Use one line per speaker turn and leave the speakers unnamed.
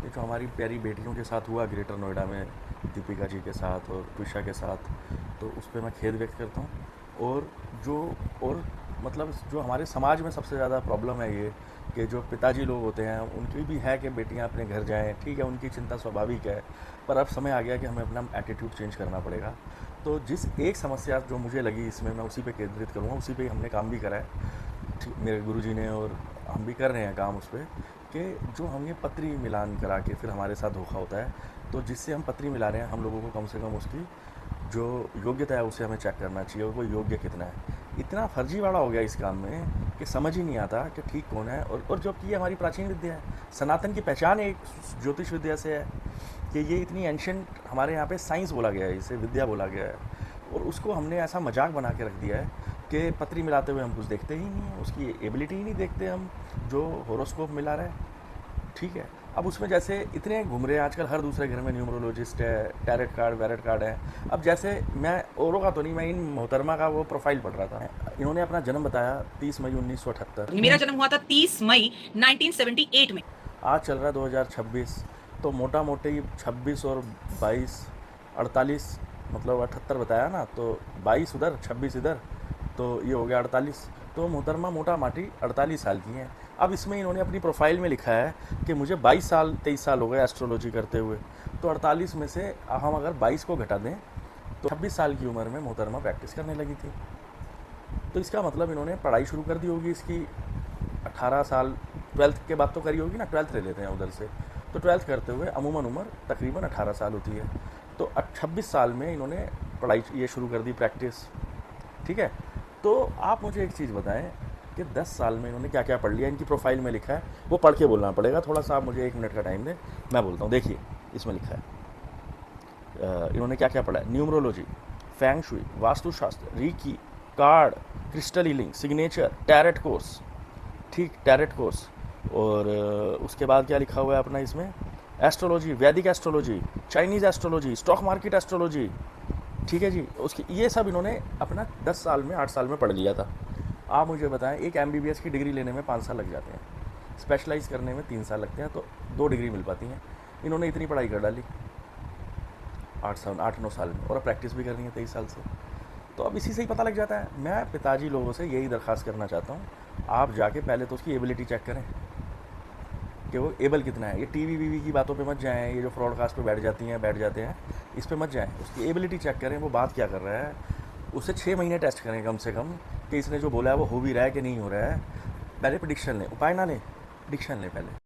ये जो हमारी प्यारी बेटियों के साथ हुआ ग्रेटर नोएडा में, दीपिका जी के साथ और ट्विशा के साथ, तो उस पे मैं खेद व्यक्त करता हूँ। जो और मतलब जो हमारे समाज में सबसे ज़्यादा प्रॉब्लम है ये, कि जो पिताजी लोग होते हैं उनकी भी है कि बेटियां अपने घर जाएं, ठीक है, उनकी चिंता स्वाभाविक है, पर अब समय आ गया कि हमें अपना एटीट्यूड चेंज करना पड़ेगा। तो जिस एक समस्या जो मुझे लगी इसमें, मैं उसी पे केंद्रित करूँगा, उसी पे हमने काम भी करा है, मेरे गुरुजी ने, और हम भी कर रहे हैं काम उस पर, कि जो हम ये पत्री मिलान करा के फिर हमारे साथ धोखा होता है, तो जिससे हम पत्री मिला रहे हैं, हम लोगों को कम से कम उसकी जो योग्यता है उसे हमें चेक करना चाहिए, और वो योग्य कितना है। इतना फर्जीवाड़ा हो गया इस काम में कि समझ ही नहीं आता कि ठीक कौन है। और जबकि ये हमारी प्राचीन विद्या है, सनातन की पहचान एक ज्योतिष विद्या से है, कि ये इतनी एंशंट हमारे यहाँ पे साइंस बोला गया है, इसे विद्या बोला गया है, और उसको हमने ऐसा मजाक बना के रख दिया है कि पत्री मिलाते हुए हम कुछ देखते ही नहीं है, उसकी एबिलिटी ही नहीं देखते हम, जो होरोस्कोप मिला रहा है, ठीक है। अब उसमें जैसे इतने घूम रहे हैं आजकल, हर दूसरे घर में न्यूमरोलॉजिस्ट है, टैरेट कार्ड वैरेट कार्ड है। अब जैसे मैं औरों का तो नहीं, मैं इन मोहतरमा का वो प्रोफाइल पढ़ रहा था, इन्होंने अपना जन्म बताया 30 मई 1978।
मेरा जन्म हुआ था 30 मई 1978 में।
आज चल रहा है 2026, तो मोटा मोटी 26 और 22 48, मतलब 78 बताया ना, तो 22 उधर 26 इधर, तो ये हो गया 48। तो मोहतरमा मोटा माटी 48 साल की हैं। अब इसमें इन्होंने अपनी प्रोफाइल में लिखा है कि मुझे 22 साल 23 साल हो गए एस्ट्रोलॉजी करते हुए, तो 48 में से हम अगर 22 को घटा दें तो 26 साल की उम्र में मोहतरमा प्रैक्टिस करने लगी थी। तो इसका मतलब इन्होंने पढ़ाई शुरू कर दी होगी इसकी 18 साल, 12th के बाद तो करी होगी ना, 12th ले लेते हैं उधर से, तो 12th करते हुए अमूमन उम्र तकरीबन 18 साल होती है। तो 26 साल में इन्होंने पढ़ाई ये शुरू कर दी, प्रैक्टिस, ठीक है। तो आप मुझे एक चीज़ बताएं कि 10 साल में इन्होंने क्या क्या पढ़ लिया, इनकी प्रोफाइल में लिखा है, वो पढ़ के बोलना पड़ेगा, थोड़ा सा आप मुझे 1 मिनट का टाइम दें, मैं बोलता हूँ। देखिए इसमें लिखा है इन्होंने क्या क्या पढ़ा है: numerology, feng shui, vastushastra, reiki, card, crystal healing, signature, tarot course, ठीक, टैरेट कोर्स। और उसके बाद क्या लिखा हुआ है अपना इसमें: एस्ट्रोलॉजी, वैदिक astrology, Chinese astrology, stock market astrology, ठीक है जी। उसकी ये सब इन्होंने अपना 10 साल में 8 साल में पढ़ लिया था। आप मुझे बताएं, एक MBBS की डिग्री लेने में 5 साल लग जाते हैं, स्पेशलाइज करने में 3 साल लगते हैं, तो 2 डिग्री मिल पाती हैं। इन्होंने इतनी पढ़ाई कर डाली 8 9 साल में, और अब प्रैक्टिस भी करनी है 23 साल से। तो अब इसी से ही पता लग जाता है। मैं पिताजी लोगों से यही दरख्वास्त करना चाहता हूँ, आप जाके पहले तो उसकी एबिलिटी चेक करें कि वो एबल कितना है। ये टीवी वीवी की बातों पे मत जाएं, ये जो फ्रॉडकास्ट पे बैठ जाते हैं, इस पे मत जाएं। उसकी एबिलिटी चेक करें, वो बात क्या कर रहा है, उसे 6 महीने टेस्ट करें कम से कम, कि इसने जो बोला है वो हो भी रहा है कि नहीं हो रहा है। पहले प्रिडिक्शन लें, उपाय ना लें, प्रिडिक्शन लें पहले।